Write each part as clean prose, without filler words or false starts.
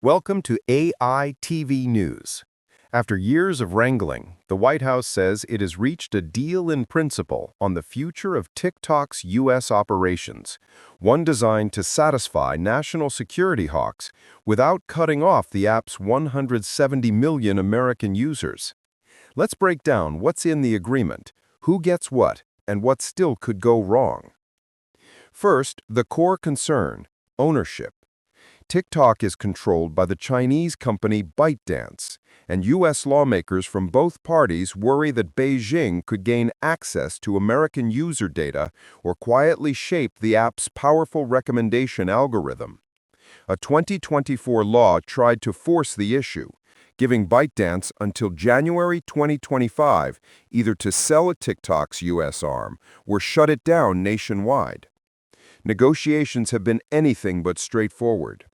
Welcome to AI TV News. After years of wrangling, the White House says it has reached a deal in principle on the future of TikTok's U.S. operations, one designed to satisfy national security hawks without cutting off the app's 170 million American users. Let's break down what's in the agreement, who gets what, and what still could go wrong. First, the core concern, ownership. TikTok is controlled by the Chinese company ByteDance, and U.S. lawmakers from both parties worry that Beijing could gain access to American user data or quietly shape the app's powerful recommendation algorithm. A 2024 law tried to force the issue, giving ByteDance until January 2025 either to sell TikTok's U.S. arm or shut it down nationwide. Negotiations have been anything but straightforward.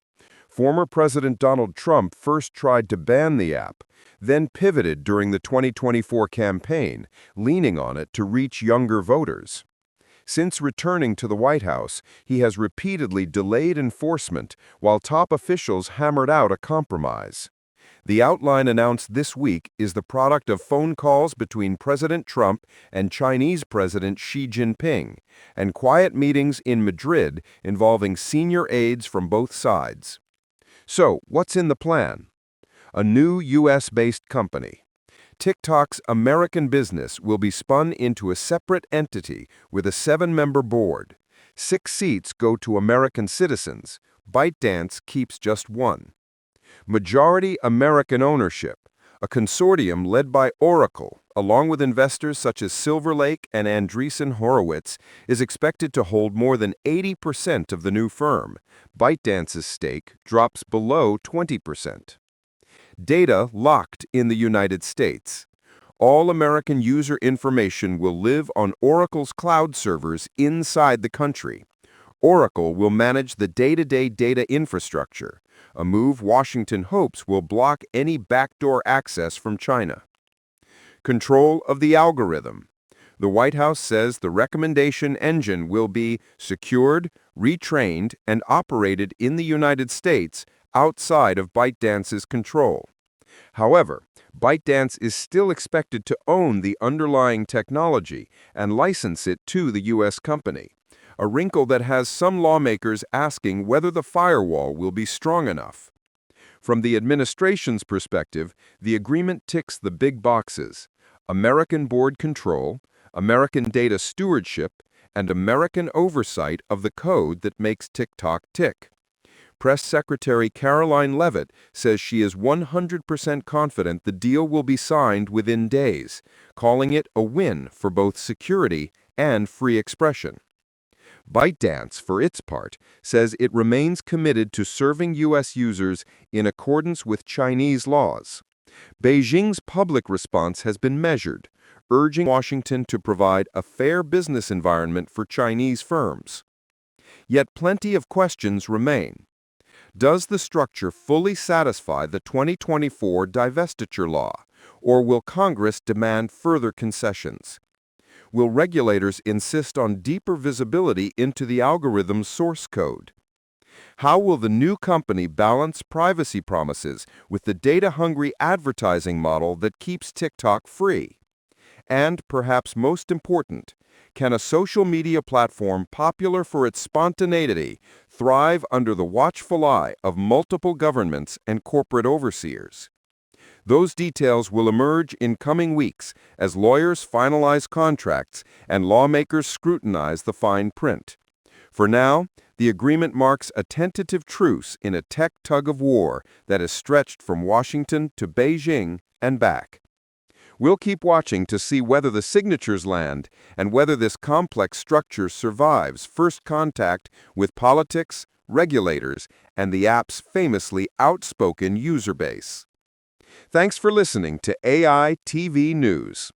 Former President Donald Trump first tried to ban the app, then pivoted during the 2024 campaign, leaning on it to reach younger voters. Since returning to the White House, he has repeatedly delayed enforcement while top officials hammered out a compromise. The outline announced this week is the product of phone calls between President Trump and Chinese President Xi Jinping, and quiet meetings in Madrid involving senior aides from both sides. So, what's in the plan? A new U.S.-based company. TikTok's American business will be spun into a separate entity with a 7-member board. 6 seats go to American citizens. ByteDance keeps just 1. Majority American ownership. A consortium led by Oracle, along with investors such as Silver Lake and Andreessen Horowitz, is expected to hold more than 80% of the new firm. ByteDance's stake drops below 20%. Data locked in the United States. All American user information will live on Oracle's cloud servers inside the country. Oracle will manage the day-to-day data infrastructure, a move Washington hopes will block any backdoor access from China. Control of the algorithm. The White House says the recommendation engine will be secured, retrained, and operated in the United States outside of ByteDance's control. However, ByteDance is still expected to own the underlying technology and license it to the U.S. company, a wrinkle that has some lawmakers asking whether the firewall will be strong enough. From the administration's perspective, the agreement ticks the big boxes: American board control, American data stewardship, and American oversight of the code that makes TikTok tick. Press Secretary Caroline Leavitt says she is 100% confident the deal will be signed within days, calling it a win for both security and free expression. ByteDance, for its part, says it remains committed to serving U.S. users in accordance with Chinese laws. Beijing's public response has been measured, urging Washington to provide a fair business environment for Chinese firms. Yet plenty of questions remain. Does the structure fully satisfy the 2024 divestiture law, or will Congress demand further concessions? Will regulators insist on deeper visibility into the algorithm's source code? How will the new company balance privacy promises with the data-hungry advertising model that keeps TikTok free? And, perhaps most important, can a social media platform popular for its spontaneity thrive under the watchful eye of multiple governments and corporate overseers? Those details will emerge in coming weeks as lawyers finalize contracts and lawmakers scrutinize the fine print. For now, the agreement marks a tentative truce in a tech tug-of-war that has stretched from Washington to Beijing and back. We'll keep watching to see whether the signatures land and whether this complex structure survives first contact with politics, regulators, and the app's famously outspoken user base. Thanks for listening to AI TV News.